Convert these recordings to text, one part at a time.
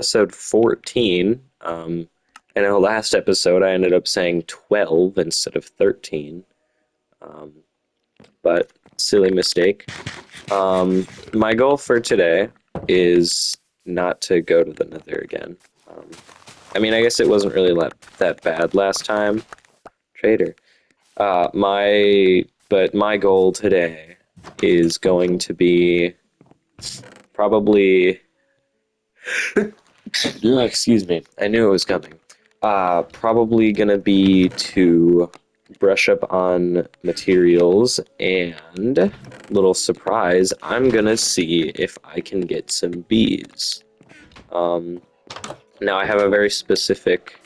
Episode 14. I know last episode I ended up saying 12 instead of 13, um, but silly mistake. My goal for today is not to go to the Nether again. Um, I mean, I guess it wasn't really that bad last time. Trader. But my goal today is going to be probably. Excuse me. I knew it was coming. Probably gonna be to brush up on materials and little surprise, I'm gonna see if I can get some bees. Um, Now I have a very specific,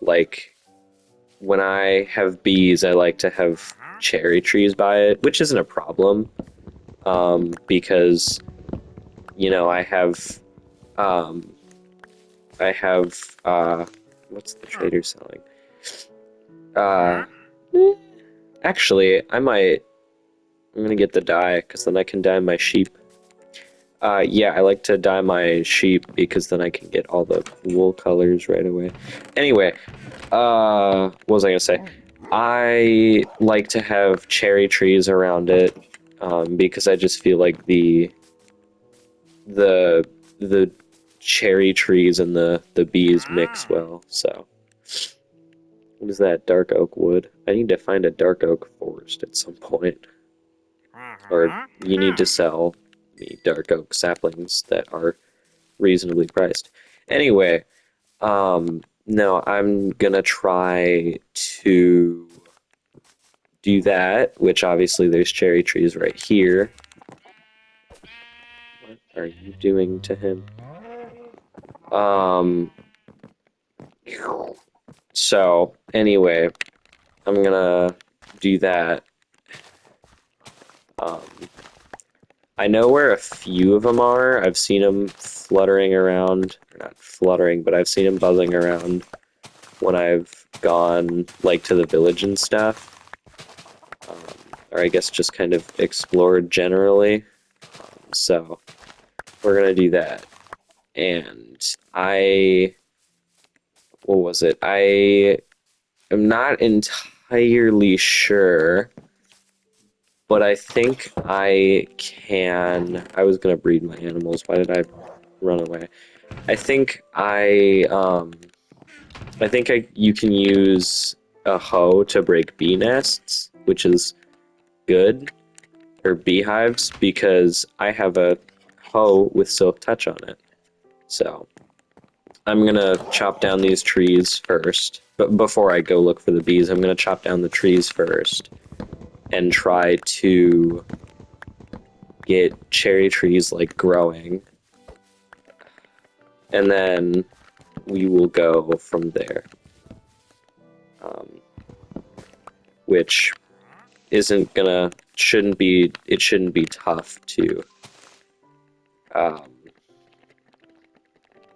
like, when I have bees, I like to have cherry trees by it, which isn't a problem, because, um, I have, what's the trader selling? Uh, eh, Actually, I'm gonna get the dye, because then I can dye my sheep. Yeah, I like to dye my sheep, because then I can get all the wool colors right away. Anyway, what was I gonna say? I like to have cherry trees around it, because I just feel like the the cherry trees and the bees mix well. So, what is that? Dark oak wood. I need to find a dark oak forest at some point, or you need to sell me dark oak saplings that are reasonably priced. Anyway, no, I'm gonna try to do that, which obviously there's cherry trees right here. What are you doing to him? Um, so anyway, I'm gonna do that. Um, I know where a few of them are. I've seen them fluttering around, or not fluttering, but I've seen them buzzing around when I've gone like to the village and stuff. Or I guess just kind of explored generally. So we're gonna do that. And what was it? I am not entirely sure, but I think I can. I was gonna breed my animals. Why did I run away? I think you can use a hoe to break bee nests, which is good, or beehives, because I have a hoe with silk touch on it. So I'm gonna chop down these trees first. But before I go look for the bees, I'm gonna chop down the trees first and try to get cherry trees like growing. And then we will go from there. Um, which isn't gonna shouldn't be tough to um,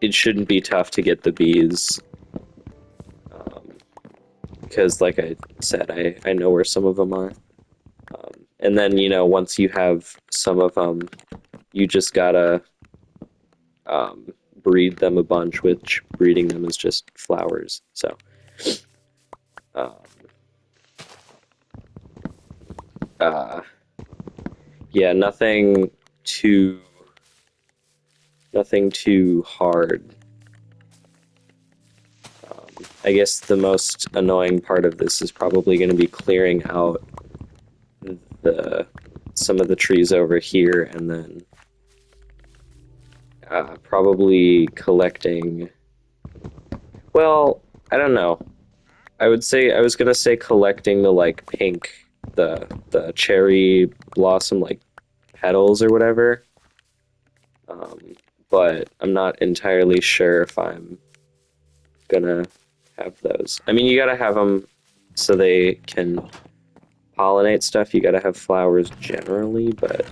it shouldn't be tough to get the bees, um, because like I said, I know where some of them are. And then, once you have some of them, you just gotta um, breed them a bunch, which breeding them is just flowers. So, um, uh, yeah, too nothing too hard. I guess the most annoying part of this is probably going to be clearing out the some of the trees over here, and then probably collecting. Well, I don't know. I was gonna say collecting the like pink, the cherry blossom like petals or whatever. Um, but I'm not entirely sure if I'm gonna have those. I mean, you gotta have them so they can pollinate stuff. You gotta have flowers generally, but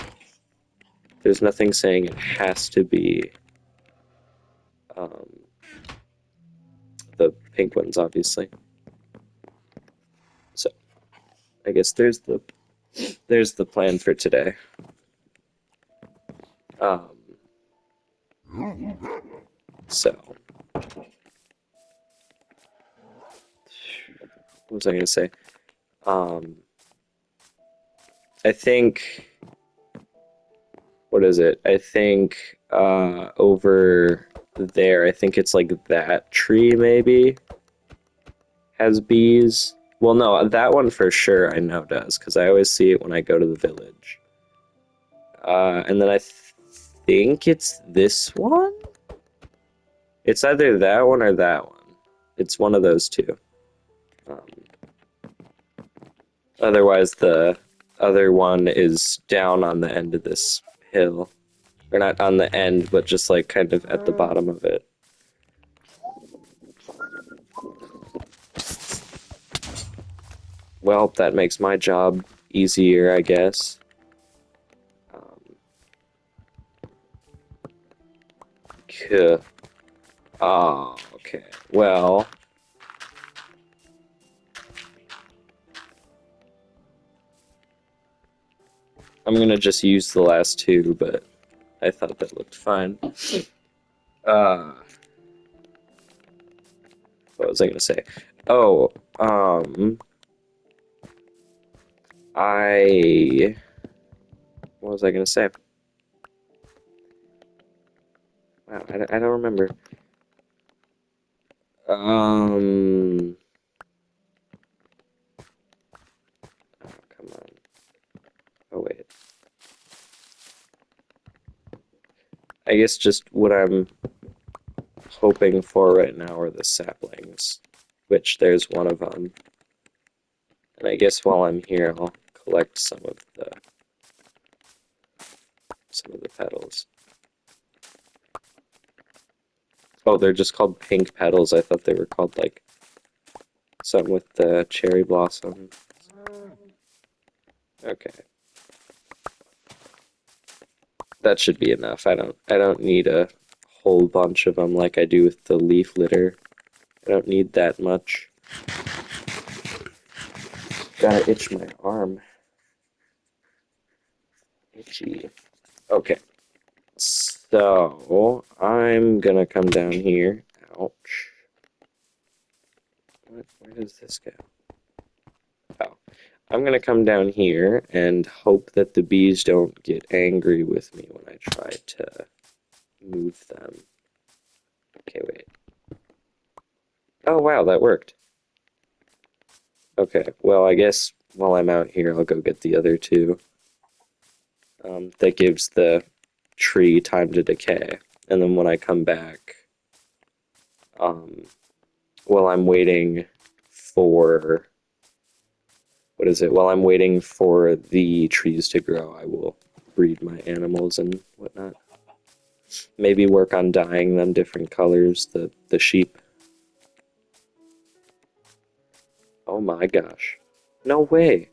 there's nothing saying it has to be um, the pink ones, obviously. So I guess there's the plan for today. Um, So, what was I gonna say? Um, I think, what is it? I think over there, I think it's like that tree maybe has bees. Well, no, that one for sure I know does because I always see it when I go to the village. And then I think it's this one. It's either that one or that one. It's one of those two. Um, Otherwise, the other one is down on the end of this hill. Or not on the end, but just like kind of at the bottom of it. Well, that makes my job easier, I guess. Um, Kuh. Oh, okay. Well, I'm gonna just use the last two, but I thought that looked fine. Uh, what was I gonna say? Oh, I. What was I gonna say? Wow, I don't remember. Um. Oh, come on. Oh, wait. I guess just what I'm hoping for right now are the saplings, which there's one of them. And I guess while I'm here, I'll collect some of the petals. Oh, they're just called pink petals. I thought they were called like something with the cherry blossom. Okay. That should be enough. I don't need a whole bunch of them like I do with the leaf litter. I don't need that much. Gotta itch my arm. Itchy. Okay. So I'm gonna come down here. Ouch. Where does this go? Oh. I'm gonna come down here and hope that the bees don't get angry with me when I try to move them. Okay, wait. Oh wow, that worked. Okay, well I guess while I'm out here I'll go get the other two. That gives the tree time to decay. And then when I come back, um, while I'm waiting for, what is it? While I'm waiting for the trees to grow, I will breed my animals and whatnot. Maybe work on dyeing them different colors, the sheep. Oh my gosh. No way.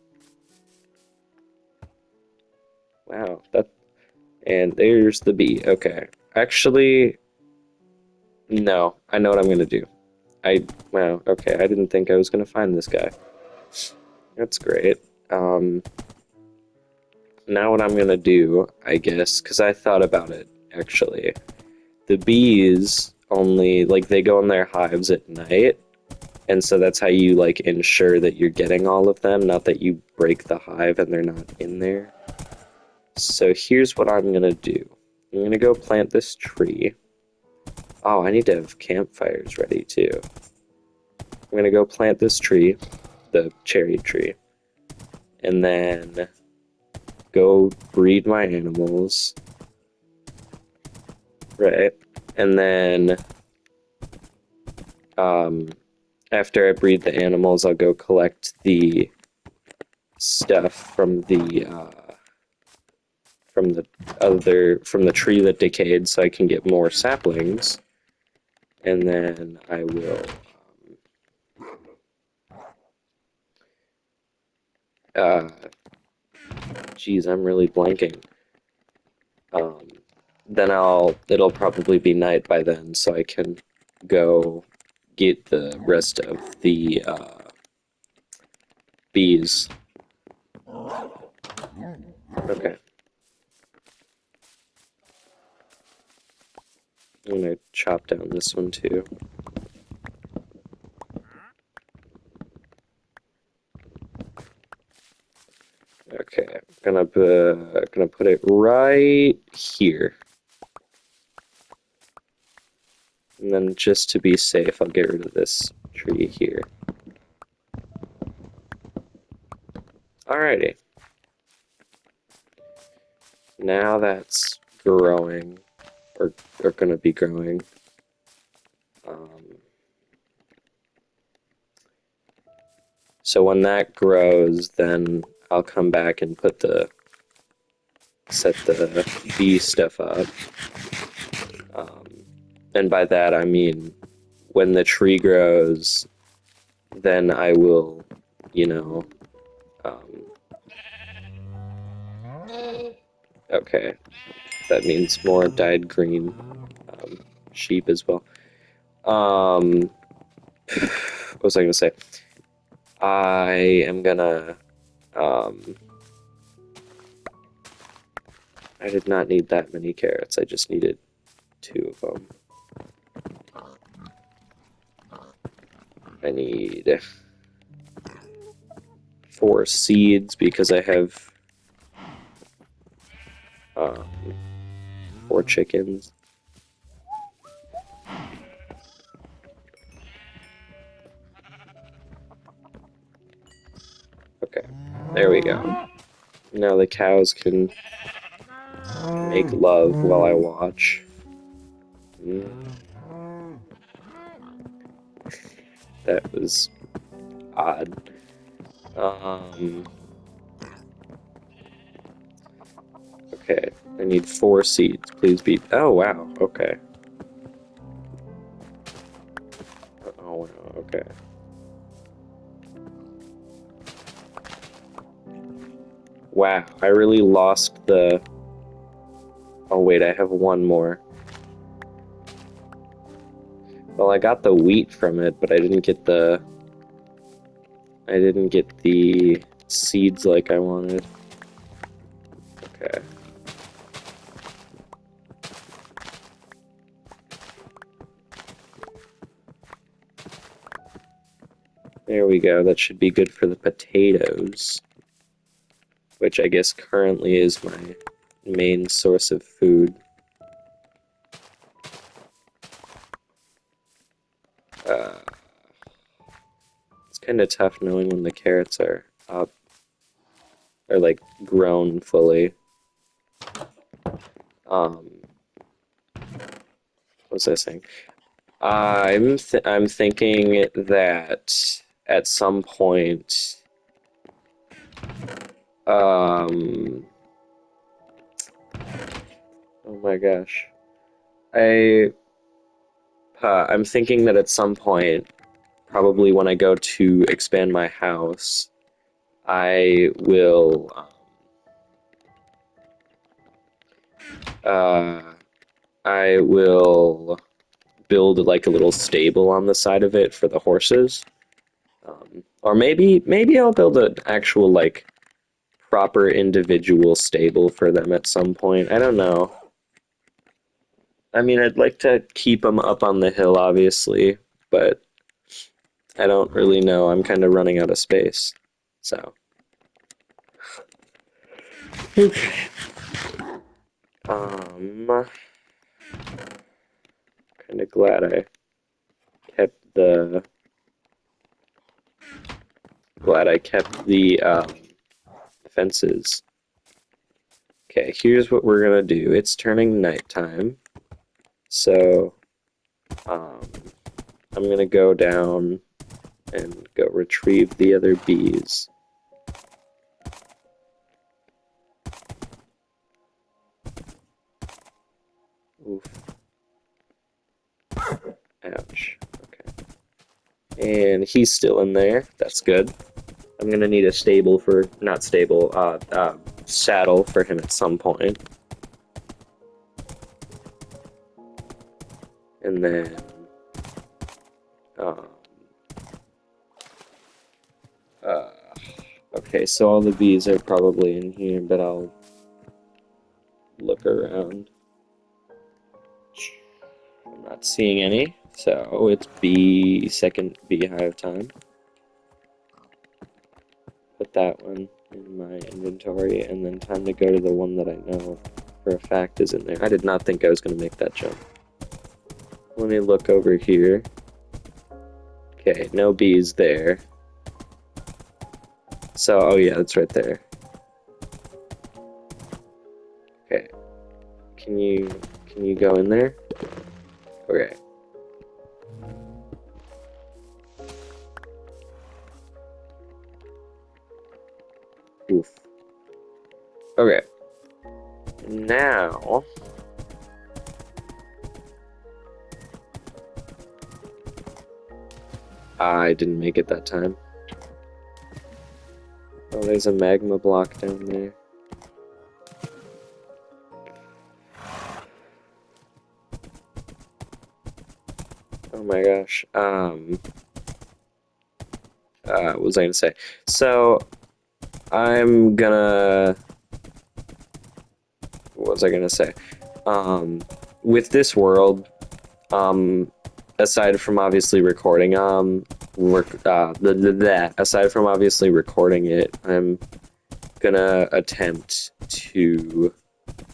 Wow, and there's the bee. Okay. Actually, no. I know what I'm gonna do. Wow, okay, I didn't think I was gonna find this guy. That's great. Um, Now what I'm gonna do, I guess, because I thought about it, actually. The bees only, like, they go in their hives at night, and so that's how you, like, ensure that you're getting all of them, not that you break the hive and they're not in there. So here's what I'm gonna do. I'm gonna go plant this tree. Oh, I need to have campfires ready, too. I'm gonna go plant this tree, the cherry tree, and then go breed my animals, right? And then um, after I breed the animals, I'll go collect the stuff from the tree that decayed, so I can get more saplings, and then I will. Uh, Geez, I'm really blanking. Um, then it'll probably be night by then, so I can go get the rest of the bees. Okay. I'm gonna chop down this one too. Okay, gonna put it right here. And then just to be safe, I'll get rid of this tree here. Alrighty. Now that's growing, or gonna be growing. So when that grows, then I'll come back and set the bee stuff up. And by that I mean when the tree grows, then I will, you know, um, okay, that means more dyed green sheep as well. What was I gonna say? I am gonna, I did not need that many carrots, I just needed 2 of them. I need 4 seeds because I have 4 chickens. Okay, there we go. Now the cows can make love while I watch. That was odd. Okay, I need 4 seeds. Please be. Oh wow. Okay. Oh wow. Okay. Wow. I really lost the. Oh wait, I have 1 more. Well, I got the wheat from it, but I didn't get the. I didn't get the seeds like I wanted. Okay. There we go. That should be good for the potatoes, which I guess currently is my main source of food. It's kind of tough knowing when the carrots are up, or like grown fully. What was I saying? I'm thinking that at some point, oh my gosh, I I'm thinking that at some point, probably when I go to expand my house, I will uh, I will build like a little stable on the side of it for the horses. Or maybe I'll build an actual like proper individual stable for them at some point. I don't know. I mean, I'd like to keep them up on the hill, obviously, but I don't really know. I'm kind of running out of space. So, okay. Kind of kept the glad I kept the fences. Okay, here's what we're gonna do. It's turning nighttime, so um, I'm gonna go down and go retrieve the other bees. Oof. Ouch. Okay. And he's still in there. That's good. I'm gonna need a stable for, not stable, saddle for him at some point. And then, um, uh, okay, so all the bees are probably in here, but I'll look around. not seeing any, so it's second beehive time. Put that one in my inventory, and then time to go to the one that I know for a fact is in there. I did not think I was going to make that jump. Let me look over here. Okay, no bees there. So, oh yeah, it's right there. Okay. Can you go in there? Okay. Oof. Okay. Now I didn't make it that time. Oh, there's a magma block down there. Oh my gosh. What was I gonna say? So, I'm gonna... What was I gonna say? With this world, aside from obviously recording, aside from obviously recording it, I'm gonna attempt to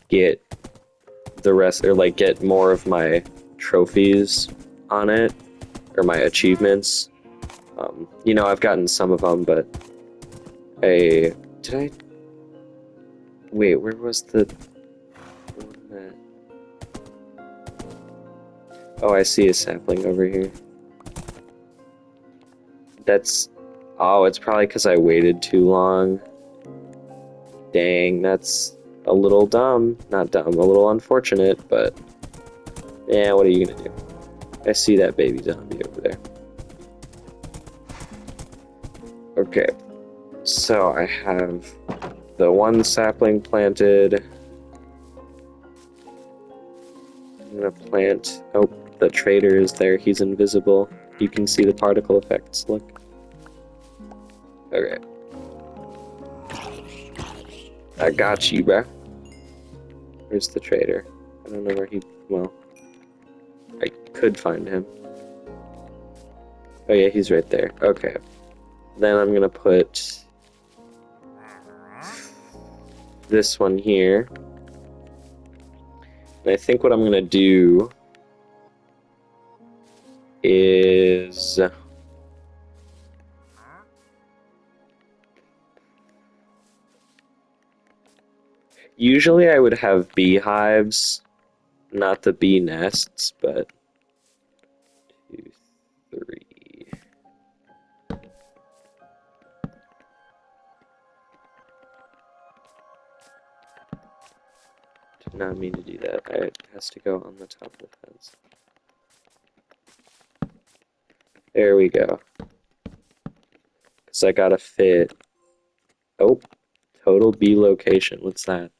get the rest, or like get more of my trophies on it, or my achievements. You know, I've gotten some of them, but did I? Wait, where was the one that? Oh, I see a sapling over here. Oh, it's probably because I waited too long. Dang, that's a little dumb. Not dumb, a little unfortunate, but yeah, what are you gonna do? I see that baby zombie over there. Okay, so I have the one sapling planted. I'm gonna plant... Oh, the trader is there. He's invisible. You can see the particle effects. Look. Okay. I got you, bro. Where's the trader? I don't know where he... Well, I could find him. Oh yeah, he's right there. Okay. Then I'm gonna put this one here. And I think what I'm gonna do is... Usually I would have beehives, not the bee nests, but... 2, 3... Did not mean to do that. It has to go on the top of the fence. There we go. Because I gotta fit... Oh, total bee location. What's that?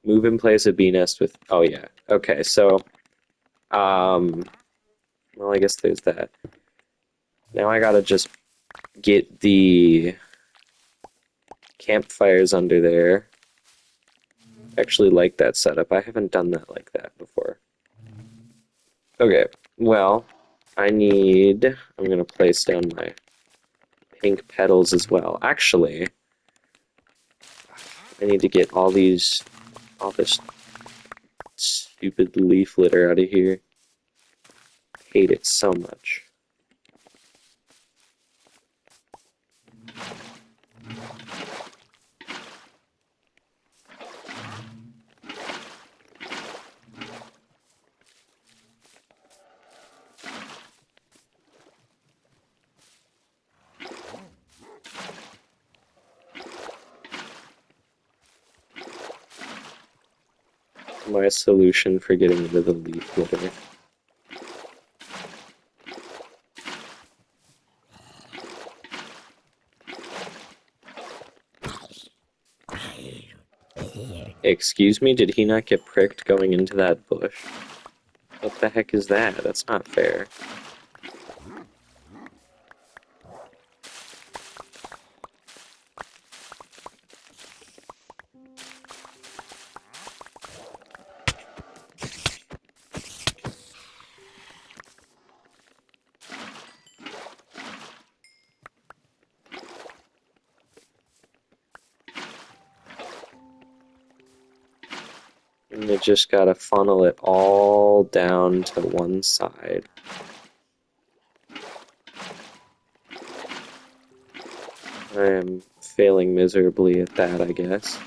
Move and place a bee nest with... Oh, yeah. Okay, so... Well, I guess there's that. Now I gotta just get the campfires under there. I actually like that setup. I haven't done that like that before. Okay, well, I'm gonna place down my pink petals as well. Actually, I need to get all this stupid leaf litter out of here. Hate it so much. My solution for getting rid of the leaf litter. Excuse me, did he not get pricked going into that bush? What the heck is that? That's not fair. And you just gotta funnel it all down to one side. I am failing miserably at that, I guess.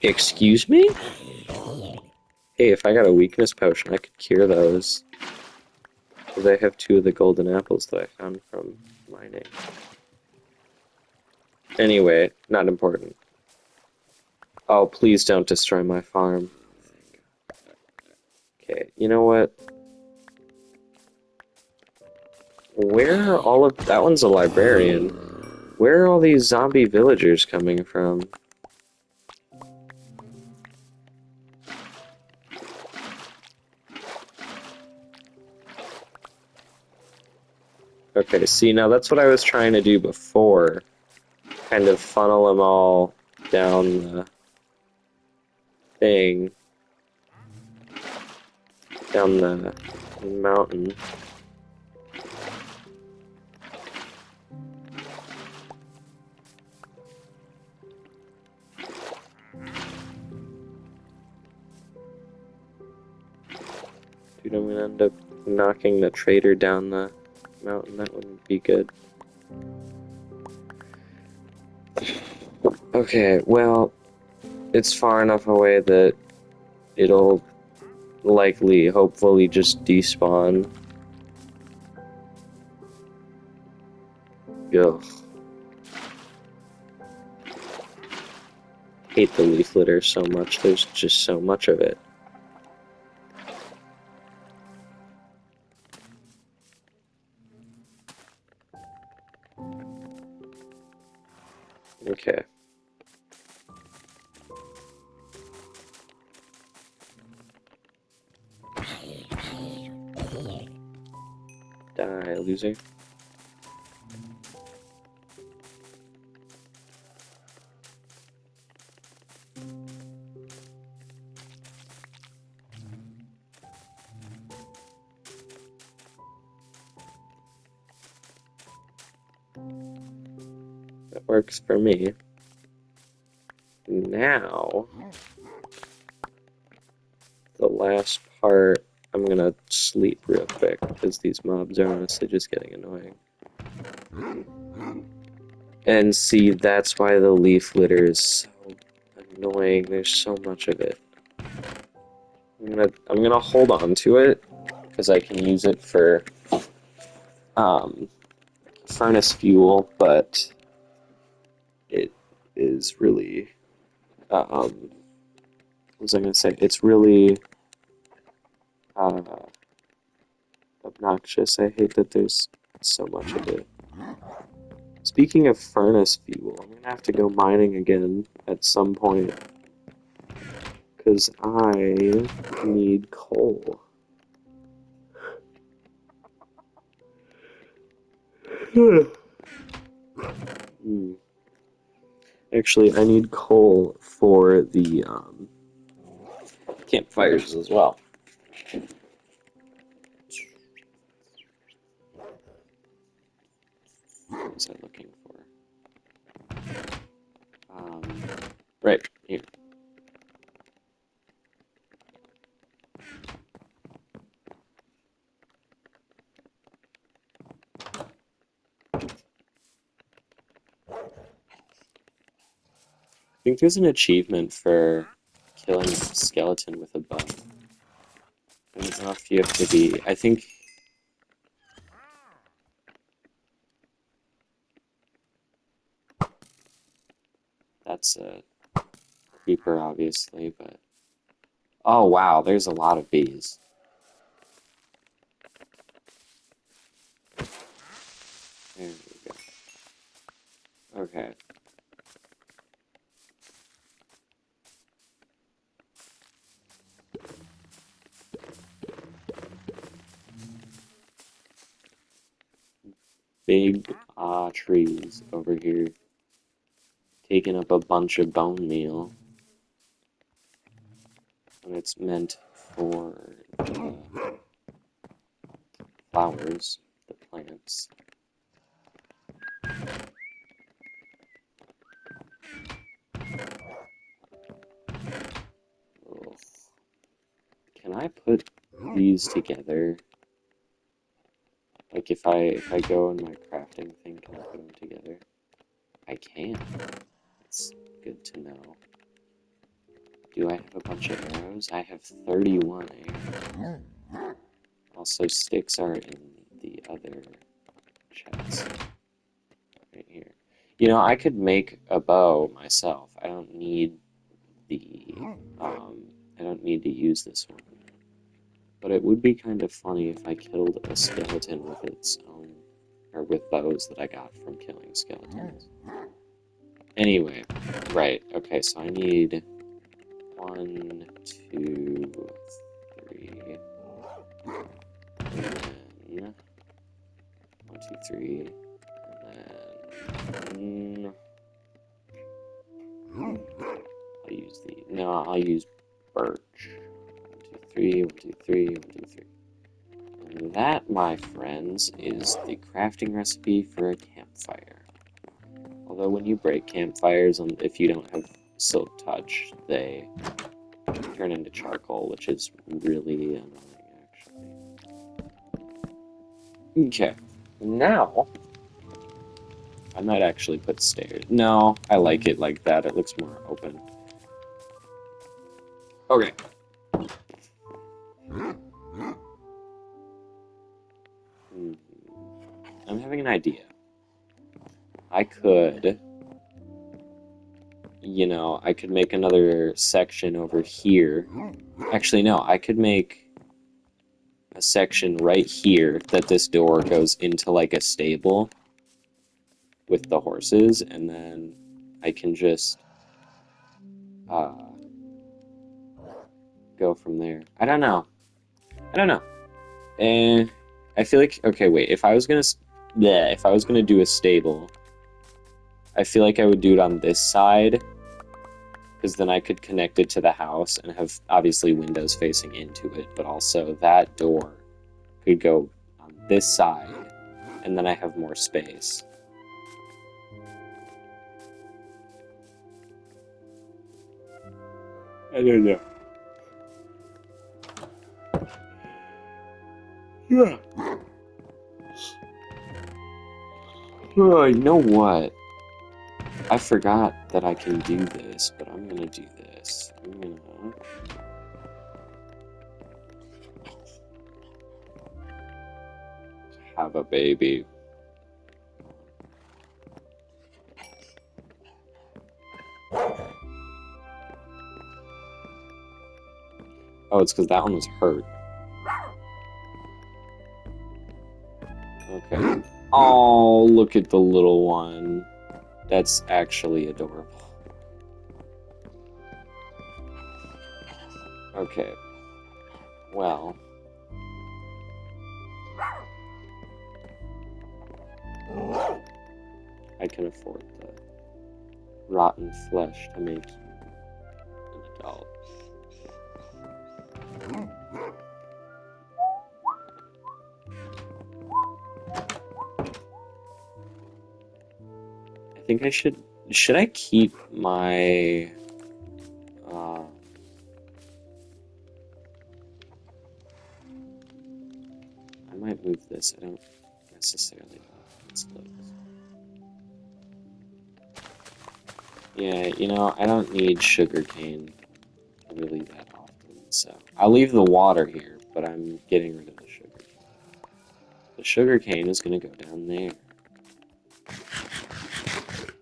Excuse me? Hey, if I got a weakness potion, I could cure those. Because I have 2 of the golden apples that I found from mining. Anyway, not important. Oh, please don't destroy my farm. Okay, you know what? Where are all of... That one's a librarian. Where are all these zombie villagers coming from? Okay, see, now that's what I was trying to do before. Kind of funnel them all down the thing. Down the mountain. Dude, I'm gonna end up knocking the trader down the mountain. That wouldn't be good. Okay, well, it's far enough away that it'll likely, hopefully, just despawn. Ugh. Hate the leaf litter so much. There's just so much of it. Okay. Die, loser. That works for me. Now, the last part, I'm gonna sleep real quick because these mobs are honestly just getting annoying. And see, that's why the leaf litter is so annoying. There's so much of it. I'm gonna hold on to it because I can use it for furnace fuel, but it is really what was I gonna say? It's really obnoxious. I hate that there's so much of it. Speaking of furnace fuel, I'm gonna have to go mining again at some point because I need coal. Hmm. Actually, I need coal for the campfires as well. What was I looking for? Right here. I think there's an achievement for killing a skeleton with a bow. And it's enough you have to be. I think. That's a creeper, obviously, but. Oh, wow, there's a lot of bees. There we go. Okay. Big trees over here. Taking up a bunch of bone meal. And it's meant for flowers. plants. Ugh. Can I put these together? Like if I go in my crafting thing, can I put them together? I can. That's good to know. Do I have a bunch of arrows? I have 31 arrows. Also, sticks are in the other chest. Right here. You know, I could make a bow myself. I don't need the, I don't need to use this one. But it would be kind of funny if I killed a skeleton with its own, or with bows that I got from killing skeletons. Anyway, right, okay, so I need 1, 2, 3, and then 1, 2, 3, and then I'll use the, no, I'll use birch. 1, 2, 3, 1, 2, 3, 1, 2, 3. And that, my friends, is the crafting recipe for a campfire. Although when you break campfires, if you don't have silk touch, they turn into charcoal, which is really annoying, actually. Okay, now I might actually put stairs. No, I like it like that. It looks more open. Okay. I'm having an idea. I could, you know, I could make another section over here. Actually, no, I could make a section right here that this door goes into like a stable with the horses, and then I can just go from there. I don't know. I don't know. And I feel like, okay, wait, if I was gonna do a stable, I feel like I would do it on this side, because then I could connect it to the house and have obviously windows facing into it, but also that door could go on this side, and then I have more space. I don't know. Yeah. Oh, you know what? I forgot that I can do this, but I'm gonna do this. I'm gonna have a baby. Oh, it's because that one was hurt. Okay. Oh, look at the little one. That's actually adorable. Okay. Well. I can afford the rotten flesh to make you an adult. I think I should I keep my I might move this. I don't necessarily know if this looks. Yeah, you know, I don't need sugarcane really that often, so I'll leave the water here, but I'm getting rid of the sugarcane. The sugarcane is gonna go down there.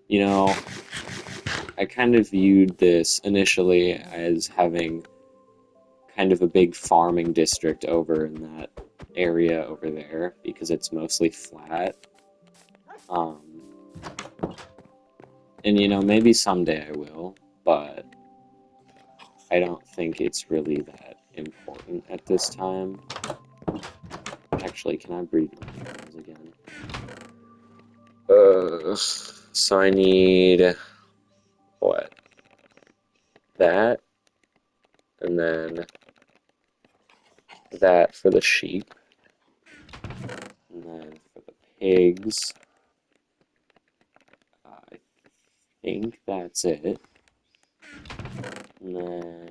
You know, I kind of viewed this initially as having kind of a big farming district over in that area over there because it's mostly flat. And you know, maybe someday I will, but I don't think it's really that important at this time. Actually, can I breed unicorns again? So I need what? That, and then that for the sheep, and then for pigs. I think that's it. And then...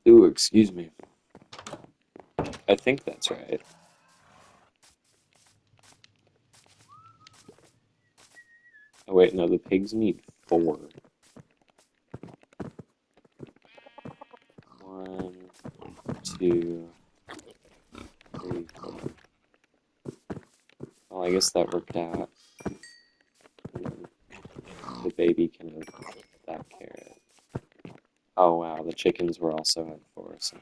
Ooh, excuse me. I think that's right. Oh wait, no, the pigs need 4. 1, 2, 3, 4. Well, I guess that worked out. The baby can have that carrot. Oh wow, the chickens were also at 4, so...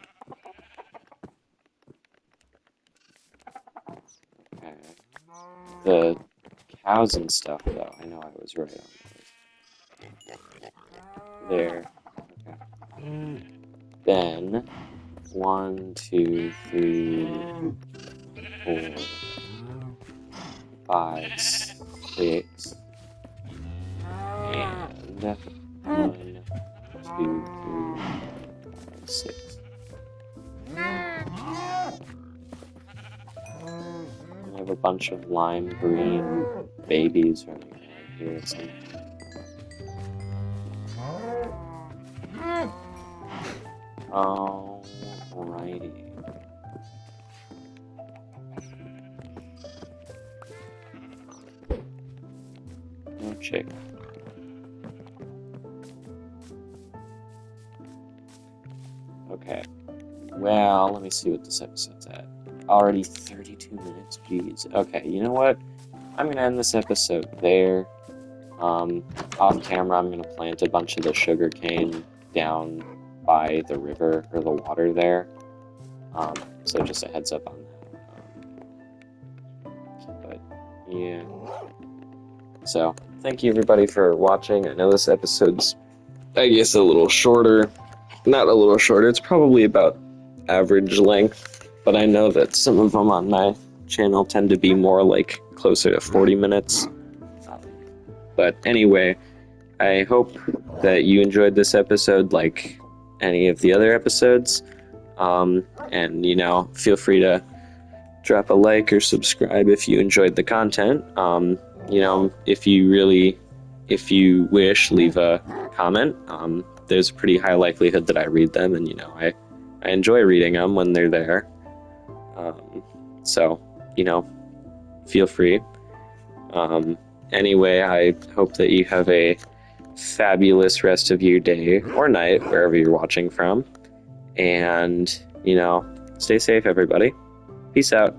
Okay. The cows and stuff, though, I know I was right on those. There. Okay. Then, 1, 2, 3, 4, 5, 6, and 1, 2, 3, 5, 6. I have a bunch of lime green babies running around here. Alrighty. No chick. Okay. Well, let me see what this episode's at. Already 32 minutes? Jeez. Okay, you know what? I'm gonna end this episode there. Off camera, I'm gonna plant a bunch of the sugar cane down by the river, or the water there. So just a heads up on that. But, yeah. So, thank you everybody for watching. I know this episode's, I guess, a little shorter. Not a little shorter, it's probably about average length, but I know that some of them on my channel tend to be more like closer to 40 minutes. But anyway, I hope that you enjoyed this episode like any of the other episodes. And, you know, feel free to drop a like or subscribe if you enjoyed the content. You know, if you wish, leave a comment. There's a pretty high likelihood that I read them, and, you know, I enjoy reading them when they're there. So, you know, feel free. Anyway, I hope that you have a fabulous rest of your day or night, wherever you're watching from. And, you know, stay safe, everybody. Peace out.